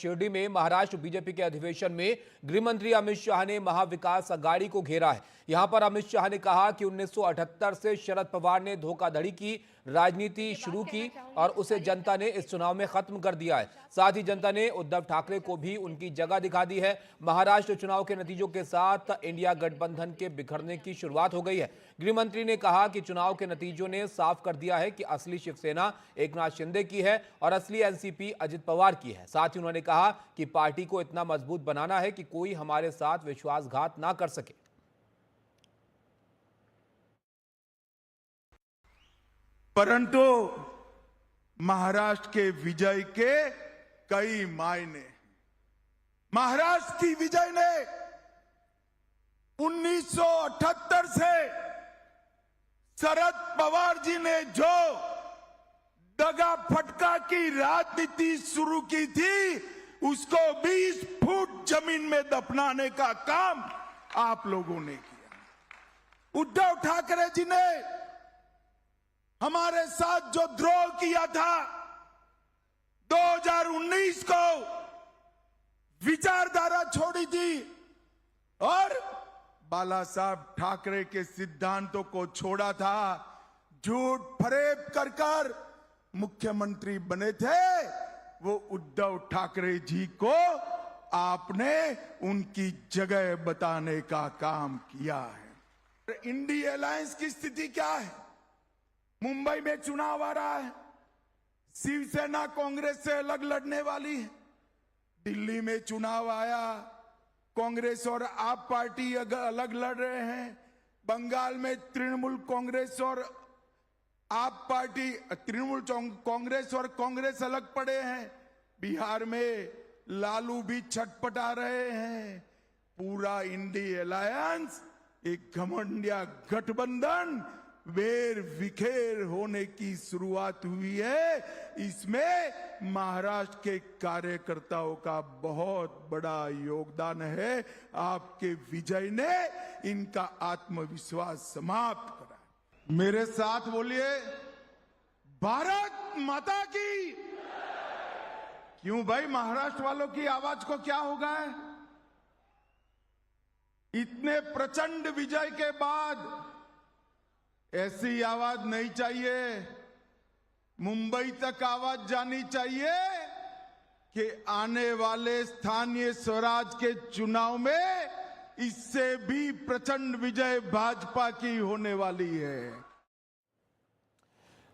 शिरडी में महाराष्ट्र बीजेपी के अधिवेशन में गृह मंत्री अमित शाह ने महाविकास अघाड़ी को घेरा है। यहां पर अमित शाह ने कहा कि 1978 से शरद पवार ने धोखाधड़ी की राजनीति शुरू की और उसे जनता ने इस चुनाव में खत्म कर दिया है। साथ ही जनता ने उद्धव ठाकरे को भी उनकी जगह दिखा दी है। महाराष्ट्र चुनाव के नतीजों के साथ इंडिया गठबंधन के बिखरने की शुरुआत हो गई है। गृह मंत्री ने कहा कि चुनाव के नतीजों ने साफ कर दिया है कि असली शिवसेना एकनाथ शिंदे की है और असली एनसीपी अजित पवार की है। साथ ही उन्होंने कहा कि पार्टी को इतना मजबूत बनाना है कि कोई हमारे साथ विश्वासघात ना कर सके। परंतु महाराष्ट्र के विजय के कई मायने। महाराष्ट्र की विजय ने 1978 से शरद पवार जी ने जो दगा फटका की राजनीति शुरू की थी, उसको 20 फुट जमीन में दफनाने का काम आप लोगों ने किया। उद्धव ठाकरे जी ने हमारे साथ जो द्रोह किया था, 2019 को विचारधारा छोड़ी थी और बाला साहब ठाकरे के सिद्धांतों को छोड़ा था, झूठ फरेब कर मुख्यमंत्री बने थे, वो उद्धव ठाकरे जी को आपने उनकी जगह बताने का काम किया है। इंडिया अलायंस की स्थिति क्या है? मुंबई में चुनाव आ रहा है, शिवसेना कांग्रेस से अलग लड़ने वाली है। दिल्ली में चुनाव आया, कांग्रेस और आप पार्टी अलग लड़ रहे हैं। बंगाल में तृणमूल कांग्रेस और आप पार्टी, तृणमूल कांग्रेस और कांग्रेस अलग पड़े हैं। बिहार में लालू भी छटपटा रहे हैं। पूरा इंडिया अलायंस एक घमंडिया गठबंधन वेर विखेर होने की शुरुआत हुई है। इसमें महाराष्ट्र के कार्यकर्ताओं का बहुत बड़ा योगदान है। आपके विजय ने इनका आत्मविश्वास समाप्त करा। मेरे साथ बोलिए, भारत माता की। क्यों भाई, महाराष्ट्र वालों की आवाज को क्या हो गया है? इतने प्रचंड विजय के बाद ऐसी आवाज नहीं चाहिए। मुंबई तक आवाज जानी चाहिए कि आने वाले स्थानीय स्वराज के चुनाव में इससे भी प्रचंड विजय भाजपा की होने वाली है।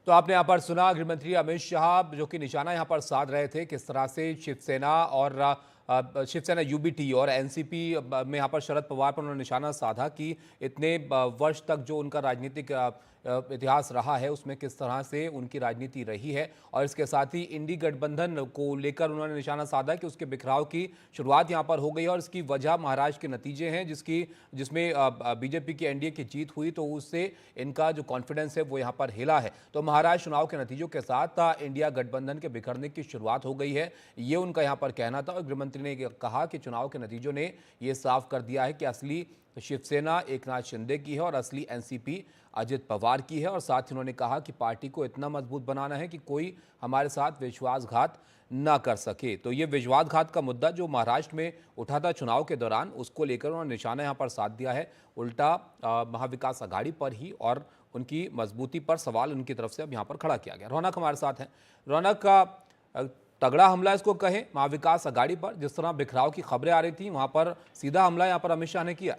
तो आपने यहां पर सुना गृह मंत्री अमित शाह जो कि निशाना यहां पर साध रहे थे, किस तरह से शिवसेना यूबीटी और एनसीपी में यहाँ पर शरद पवार पर उन्होंने निशाना साधा कि इतने वर्ष तक जो उनका राजनीतिक इतिहास रहा है उसमें किस तरह से उनकी राजनीति रही है। और इसके साथ ही इंडी गठबंधन को लेकर उन्होंने निशाना साधा कि उसके बिखराव की शुरुआत यहाँ पर हो गई है और इसकी वजह महाराष्ट्र के नतीजे हैं, जिसमें बीजेपी की एनडीए की जीत हुई, तो उससे इनका जो कॉन्फिडेंस है वो यहाँ पर हिला है। तो महाराष्ट्र चुनाव के नतीजों के साथ इंडिया गठबंधन के बिखरने की शुरुआत हो गई है, ये उनका यहाँ पर कहना था। और गृह मंत्री ने कहा कि चुनाव के नतीजों ने ये साफ कर दिया है कि असली शिवसेना एकनाथ शिंदे की है और असली एनसीपी अजित पवार की है। और साथ ही उन्होंने कहा कि पार्टी को इतना मजबूत बनाना है कि कोई हमारे साथ विश्वासघात ना कर सके। तो ये विश्वासघात का मुद्दा जो महाराष्ट्र में उठा था चुनाव के दौरान, उसको लेकर उन्होंने निशाना यहाँ पर साध दिया है, उल्टा महाविकास अघाड़ी पर ही और उनकी मजबूती पर सवाल उनकी तरफ से अब यहाँ पर खड़ा किया गया। रौनक हमारे साथ है। रौनक, का तगड़ा हमला इसको कहें महाविकास अघाड़ी पर, जिस तरह बिखराव की खबरें आ रही थी वहां पर सीधा हमला यहां पर अमित शाह ने किया।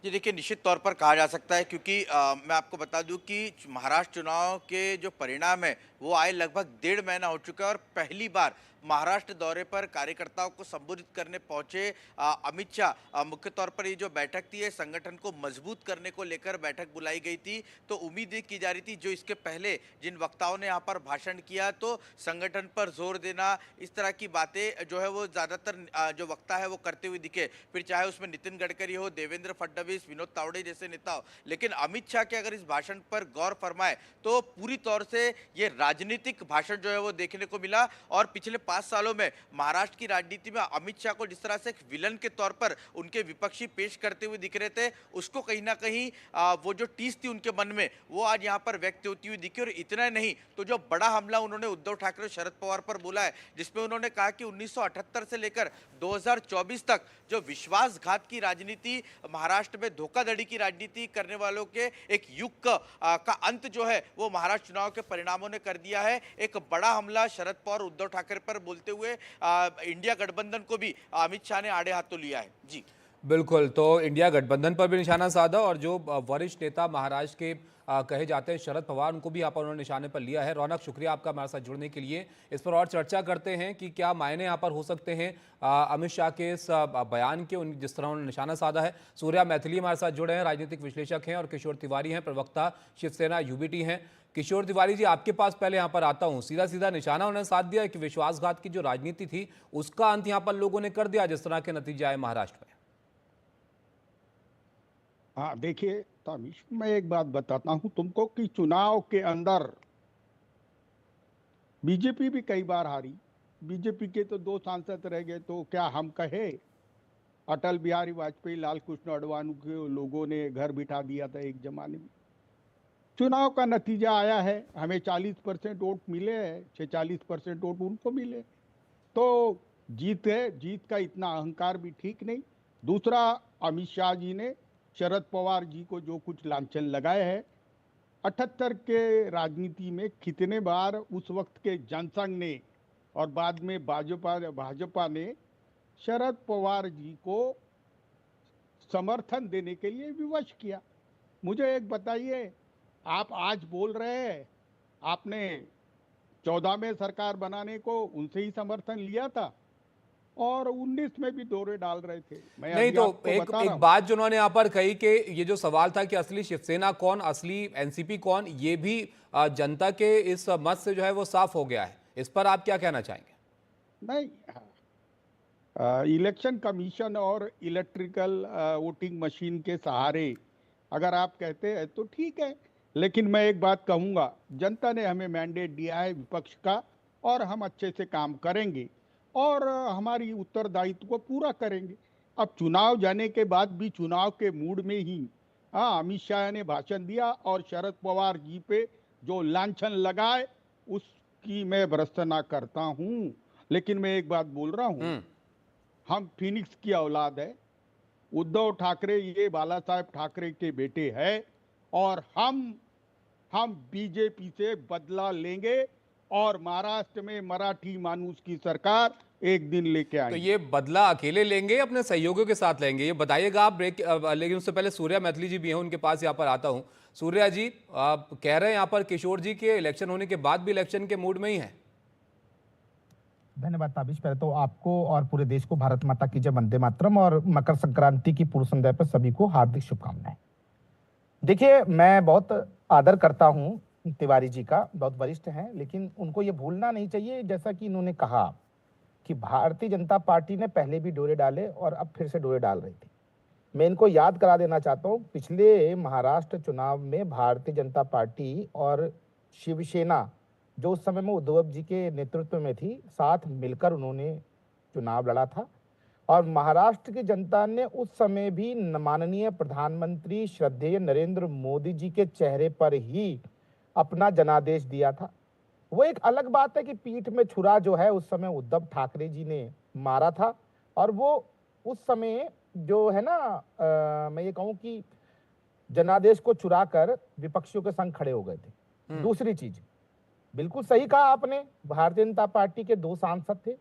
जी देखिए, निश्चित तौर पर कहा जा सकता है क्योंकि मैं आपको बता दूं कि महाराष्ट्र चुनाव के जो परिणाम है वो आए लगभग 1.5 महीना हो चुका है और पहली बार महाराष्ट्र दौरे पर कार्यकर्ताओं को संबोधित करने पहुंचे अमित शाह। मुख्य तौर पर ये जो बैठक थी ये संगठन को मजबूत करने को लेकर बैठक बुलाई गई थी। तो उम्मीद की जा रही थी जो इसके पहले जिन वक्ताओं ने यहाँ पर भाषण किया तो संगठन पर जोर देना, इस तरह की बातें जो है वो ज़्यादातर जो वक्ता है वो करते हुए दिखे। फिर चाहे उसमें नितिन गडकरी हो, देवेंद्र फडणवीस, फडणवीस, विनोद तावड़े जैसे नेता हो, लेकिन अमित शाह के अगर इस भाषण पर गौर फरमाए तो पूरी तौर से ये राजनीतिक भाषण जो है वो देखने को मिला। और पिछले 5 सालों में महाराष्ट्र की राजनीति में अमित शाह को जिस तरह से एक विलन के तौर पर उनके विपक्षी पेश करते हुए दिख रहे थे, उसको कहीं ना कहीं वो जो टीस थी उनके मन में वो आज यहाँ पर व्यक्त होती हुई दिखी। और इतना नहीं तो जो बड़ा हमला उन्होंने उद्धव ठाकरे और शरद पवार पर बोला है, जिसमें उन्होंने कहा कि 1978 से लेकर 2024 तक जो विश्वासघात की राजनीति, महाराष्ट्र में धोखाधड़ी की राजनीति करने वालों के एक युग का अंत जो है वो महाराष्ट्र चुनाव के परिणामों ने कर दिया है। एक बड़ा हमला शरद पवार उद्धव ठाकरे पर बोलते हुए इंडिया गठबंधन को भी अमित शाह ने आड़े हाथों लिया है। जी बिल्कुल, तो इंडिया गठबंधन पर भी निशाना साधा और जो वरिष्ठ नेता महाराष्ट्र के कहे जाते हैं शरद पवार, उनको भी यहाँ पर उन्होंने निशाने पर लिया है। रौनक, शुक्रिया आपका हमारे साथ जुड़ने के लिए। इस पर और चर्चा करते हैं कि क्या मायने यहाँ पर हो सकते हैं अमित शाह के इस बयान के, जिस तरह उन्होंने निशाना साधा है। सूर्या मैथिली हमारे साथ जुड़े हैं, राजनीतिक विश्लेषक हैं, और किशोर तिवारी हैं, प्रवक्ता शिवसेना यूबीटी हैं। किशोर तिवारी जी, आपके पास पहले यहाँ पर आता हूँ। सीधा सीधा निशाना उन्होंने साध दिया कि विश्वासघात की जो राजनीति थी उसका अंत यहाँ पर लोगों ने कर दिया, जिस तरह के नतीजे आए महाराष्ट्र में। हाँ देखिए तामिश, मैं एक बात बताता हूं तुमको कि चुनाव के अंदर बीजेपी भी कई बार हारी। बीजेपी के तो 2 सांसद रह गए, तो क्या हम कहे अटल बिहारी वाजपेयी, लाल कृष्ण आडवाणी के लोगों ने घर बिठा दिया था एक जमाने में। चुनाव का नतीजा आया है, हमें 40% वोट मिले हैं, 46% वोट उनको मिले, तो जीत है। जीत का इतना अहंकार भी ठीक नहीं। दूसरा, अमित शाह जी ने शरद पवार जी को जो कुछ लांछन लगाए हैं, 78 के राजनीति में कितने बार उस वक्त के जनसंघ ने और बाद में भाजपा ने शरद पवार जी को समर्थन देने के लिए विवश किया। मुझे एक बताइए, आप आज बोल रहे हैं आपने 14 में सरकार बनाने को उनसे ही समर्थन लिया था और 19 में भी दौरे डाल रहे थे। मैं नहीं तो एक बात जो उन्होंने यहाँ पर कही कि ये जो सवाल था कि असली शिवसेना कौन, असली एनसीपी कौन, ये भी जनता के इस मत से जो है वो साफ हो गया है। इस पर आप क्या कहना चाहेंगे? नहीं, इलेक्शन कमीशन और इलेक्ट्रिकल वोटिंग मशीन के सहारे अगर आप कहते हैं तो ठीक है, लेकिन मैं एक बात कहूँगा, जनता ने हमें मैंडेट दिया है विपक्ष का, और हम अच्छे से काम करेंगे और हमारी उत्तरदायित्व को पूरा करेंगे। अब चुनाव जाने के बाद भी चुनाव के मूड में ही अमित शाह ने भाषण दिया और शरद पवार जी पे जो लांछन लगाए उसकी मैं भर्त्सना करता हूँ। लेकिन मैं एक बात बोल रहा हूँ, हम फिनिक्स की औलाद है। उद्धव ठाकरे ये बाला साहेब ठाकरे के बेटे हैं और हम बीजेपी से बदला लेंगे और महाराष्ट्र में मराठी मानूस की सरकार एक दिन लेके आएंगे। तो ये बदला अकेले लेंगे, अपने सहयोगियों के साथ लेंगे, ये बताइएगा आप। ब्रेक लेकिन उससे पहले सूर्या मैथिली जी भी हैं, उनके पास यहाँ पर आता हूँ। सूर्या जी, आप कह रहे हैं यहाँ पर किशोर जी के इलेक्शन होने के बाद भी इलेक्शन के मूड में ही हैं। धन्यवाद ताबिश। पहले तो आपको और पूरे देश को भारत माता की जय, वंदे मातरम, और मकर संक्रांति की पूर्व संध्या पर सभी को हार्दिक शुभकामनाएं। देखिए, मैं बहुत आदर करता हूं तिवारी जी का, बहुत वरिष्ठ हैं, लेकिन उनको ये भूलना नहीं चाहिए, जैसा कि इन्होंने कहा कि भारतीय जनता पार्टी ने पहले भी डोरे डाले और अब फिर से डोरे डाल रही थी। मैं इनको याद करा देना चाहता हूं, पिछले महाराष्ट्र चुनाव में भारतीय जनता पार्टी और शिवसेना, जो उस समय में उद्धव जी के नेतृत्व में थी, साथ मिलकर उन्होंने चुनाव लड़ा था और महाराष्ट्र की जनता ने उस समय भी माननीय प्रधानमंत्री श्रद्धेय नरेंद्र मोदी जी के चेहरे पर ही अपना जनादेश दिया था। वो एक अलग बात है कि पीठ में छुरा जो है उस समय उद्धव ठाकरे जी ने मारा था और वो उस समय जो है ना, मैं ये कहूं कि जनादेश को चुराकर विपक्षियों के संग खड़े हो गए थे। दूसरी चीज, बिल्कुल सही कहा आपने, भारतीय जनता पार्टी के 2 सांसद थे,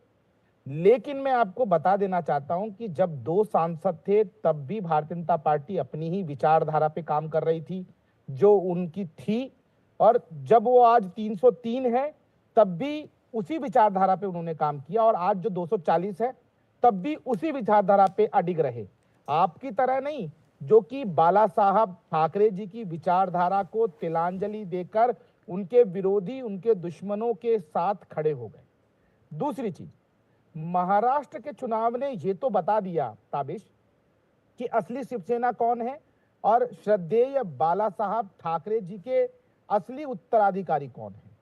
लेकिन मैं आपको बता देना चाहता हूं कि जब 2 सांसद थे तब भी भारतीय जनता पार्टी अपनी ही विचारधारा पे काम कर रही थी जो उनकी थी, और जब वो आज 303 है तब भी उसी विचारधारा पे उन्होंने काम किया, और आज जो 240 है तब भी उसी विचारधारा पे अडिग रहे। आपकी तरह नहीं, जो कि बाला साहब ठाकरे जी की विचारधारा को तिलांजलि देकर उनके विरोधी, उनके दुश्मनों के साथ खड़े हो गए। दूसरी चीज, महाराष्ट्र के चुनाव ने ये तो बता दिया ताबिश कि असली शिवसेना कौन है और श्रद्धेय बाला साहब ठाकरे जी के असली उत्तराधिकारी कौन है।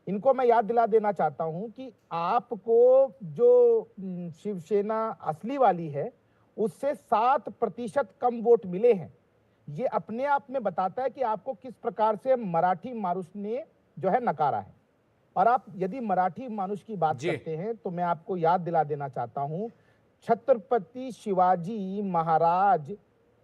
इनको मैं याद दिला देना चाहता हूं कि आपको जो शिवसेना असली वाली है उससे 7% कम वोट मिले हैं। ये अपने आप में बताता है कि आपको किस प्रकार से मराठी मानुष ने जो है नकारा है। और आप यदि मराठी मानुष की बात जी। करते हैं तो मैं आपको याद दिला देना चाहता हूं, छत्रपति शिवाजी महाराज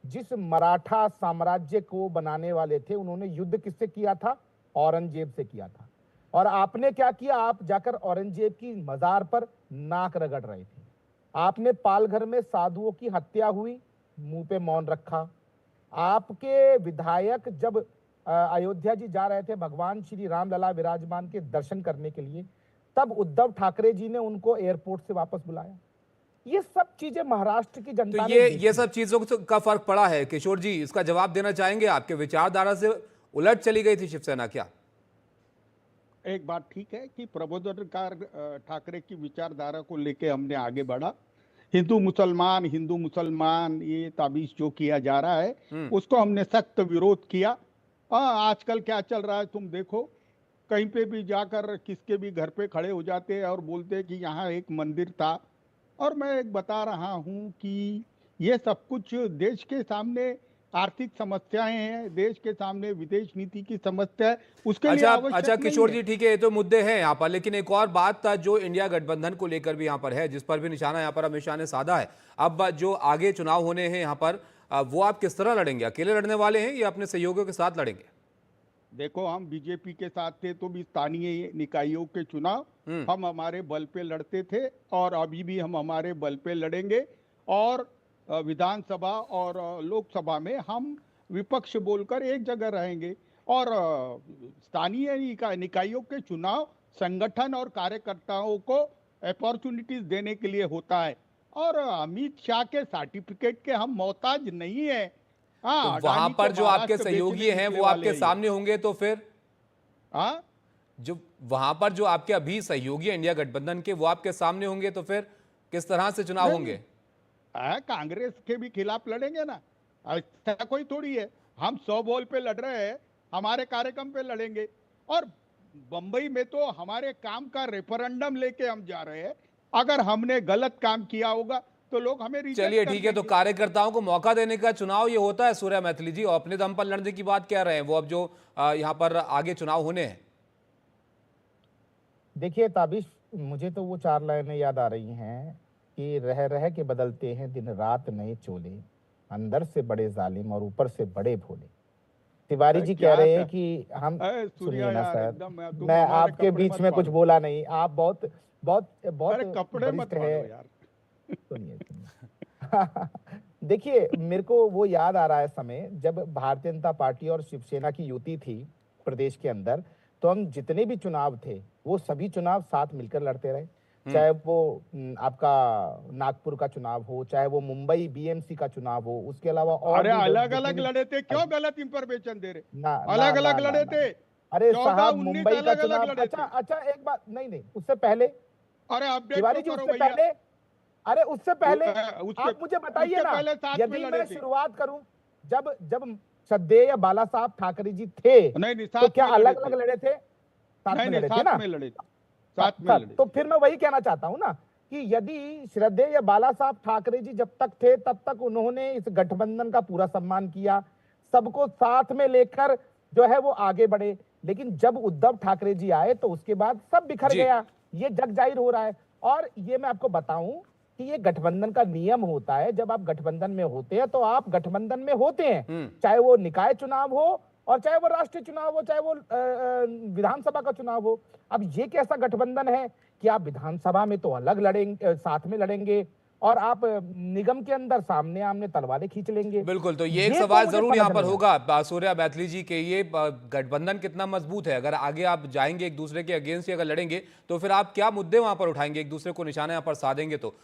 जिस मराठा साम्राज्य को बनाने वाले थे, उन्होंने युद्ध किससे किया था? औरंगजेब से किया था। और आपने क्या किया? आप जाकर औरंगजेब की मजार पर नाक रगड़ रहे थे। आपने पालघर में साधुओं की हत्या हुई, मुंह पे मौन रखा। आपके विधायक जब अयोध्या जी जा रहे थे भगवान श्री राम लला विराजमान के दर्शन करने के लिए, तब उद्धव ठाकरे जी ने उनको एयरपोर्ट से वापस बुलाया। ये सब चीजें महाराष्ट्र की तो जनता ने ये देखी। सब चीजों का फर्क पड़ा है। किशोर जी, इसका जवाब देना चाहेंगे? आपके विचारधारा से उलट चली गई थी शिवसेना क्या? एक बात ठीक है कि प्रबोधनकार ठाकरे की विचारधारा को लेके हमने आगे बढ़ा। हिंदू मुसलमान ये ताबीज जो किया जा रहा है उसको हमने सख्त विरोध किया। आजकल क्या चल रहा है तुम देखो, कहीं पे भी जाकर किसके भी घर पे खड़े हो जाते हैं और बोलते हैं कि यहाँ एक मंदिर था। और मैं एक बता रहा हूँ कि ये सब कुछ देश के सामने आर्थिक समस्याएं हैं, देश के सामने विदेश नीति की समस्या है, उसके लिए आवश्यक अच्छा नहीं किशोर है। जी, ठीक है, ये तो मुद्दे हैं यहाँ पर, लेकिन एक और बात था जो इंडिया गठबंधन को लेकर भी यहाँ पर है, जिस पर भी निशाना यहाँ पर अमित शाह ने साधा है। अब जो आगे चुनाव होने हैं यहाँ पर, वो आप किस तरह लड़ेंगे? अकेले लड़ने वाले हैं या अपने सहयोगियों के साथ लड़ेंगे? देखो, हम बीजेपी के साथ थे तो भी स्थानीय निकायों के चुनाव हम हमारे बल पे लड़ते थे और अभी भी हम हमारे बल पे लड़ेंगे। और विधानसभा और लोकसभा में हम विपक्ष बोलकर एक जगह रहेंगे। और स्थानीय निकायों के चुनाव संगठन और कार्यकर्ताओं को अपॉर्चुनिटीज देने के लिए होता है। और अमित शाह के सर्टिफिकेट के हम मोहताज नहीं है। हाँ, तो वहां अडानी पर को जो आपके महाराष्ट्र सहयोगी बेचने हैं निकले वो वाले आपके हैं ये। सामने होंगे तो फिर हाँ, जो वहां पर जो आपके अभी सहयोगी हैं इंडिया गठबंधन के, वो आपके सामने होंगे तो फिर किस तरह से चुनाव नहीं, होंगे? कांग्रेस के भी खिलाफ लड़ेंगे ना, ऐसा कोई थोड़ी है। हम 100 बॉल पे लड़ रहे हैं, हमारे कार्यक्रम पे लड़ेंगे। और बंबई में तो हमारे काम का रेफरेंडम लेके हम जा रहे हैं। अगर हमने गलत काम किया होगा तो लोग हमें रिजेक्ट चलिए कर ठीक है, तो देंगे। कार्यकर्ताओं को मौका देने का चुनाव ये होता है सूर्या मैथिली जी, और अपने दम पर लड़ने की बात कह रहे हैं वो, अब जो यहाँ पर आगे चुनाव होने हैं? देखिए ताबिश, मुझे तो वो 4 लाइनें याद आ रही हैं कि रह रह के बदलते हैं दिन रात नए चोले, अंदर से बड़े जालिम और ऊपर से बड़े भोले। तिवारी जी कह रहे हैं कि हम, सूर्या सुनिए ना यार, सर, एकदम तुम मैं हमारे आपके कपड़े बीच मत में कुछ फाड़ो। बोला नहीं, आप बहुत बहुत बहुत अरे कपड़े मत वरिष्ठ फाड़ो है। यार। सुनिए देखिए, मेरे को वो याद आ रहा है समय जब भारतीय जनता पार्टी और शिवसेना की युति थी प्रदेश के अंदर, तो हम जितने भी चुनाव थे वो सभी चुनाव साथ मिलकर लड़ते रहे। चाहे वो आपका नागपुर का चुनाव हो, चाहे वो मुंबई बीएमसी का चुनाव हो, उसके अलावा और अरे भी अलग जितने अलग भी लड़े थे, क्यों गलत इंफॉर्मेशन दे रहे? ना ना अलग ना अलग ना लड़े ना थे। अरे 14, साहब, 19 मुंबई का अलग अलग चुनाव, लड़े अच्छा थे। अच्छा, एक बात, नहीं उससे पहले, अरे अपडेट तिवारी तो जी करो उससे भैया। पहले, अरे उससे पहले उसके आप मुझे बताइए उसके ना, पहले साथ में यदि लड़े मैं थे। शुरुआत करूं, जब जब श्रद्धेय बाला साहब ठाकरे जी थे नहीं, तो साथ क्या में लड़े अलग थे। अलग लड़े थे? साथ में नहीं, लड़े थे साथ ना? में लड़े थे। साथ में लड़े तो थे। फिर मैं वही कहना चाहता हूं ना कि यदि श्रद्धेय बाला साहब ठाकरे जी जब तक थे तब तक उन्होंने इस गठबंधन का पूरा सम्मान किया, सबको साथ में लेकर जो है वो आगे बढ़े। लेकिन जब उद्धव ठाकरे जी आए तो उसके बाद सब बिखर जी। गया, ये जग जाहिर हो रहा है। और ये मैं आपको बताऊं कि ये गठबंधन का नियम होता है, जब आप गठबंधन में होते हैं तो आप गठबंधन में होते हैं, चाहे वो निकाय चुनाव हो और चाहे वो राष्ट्रीय चुनाव हो, चाहे वो विधानसभा का चुनाव हो। अब ये कैसा गठबंधन है कि आप विधानसभा में तो अलग लड़ेंगे, साथ में लड़ेंगे, और आप निगम के अंदर सामने आमने तलवारें खींच लेंगे। बिल्कुल, तो ये एक ये तो सवाल मुझे जरूर समझ यहाँ पर नहीं होगा सूर्या मैथिली जी के, ये गठबंधन कितना मजबूत है? अगर आगे आप जाएंगे एक दूसरे के अगेंस्ट अगर लड़ेंगे तो फिर आप क्या मुद्दे वहां पर उठाएंगे, एक दूसरे को निशाना यहाँ पर साधेंगे तो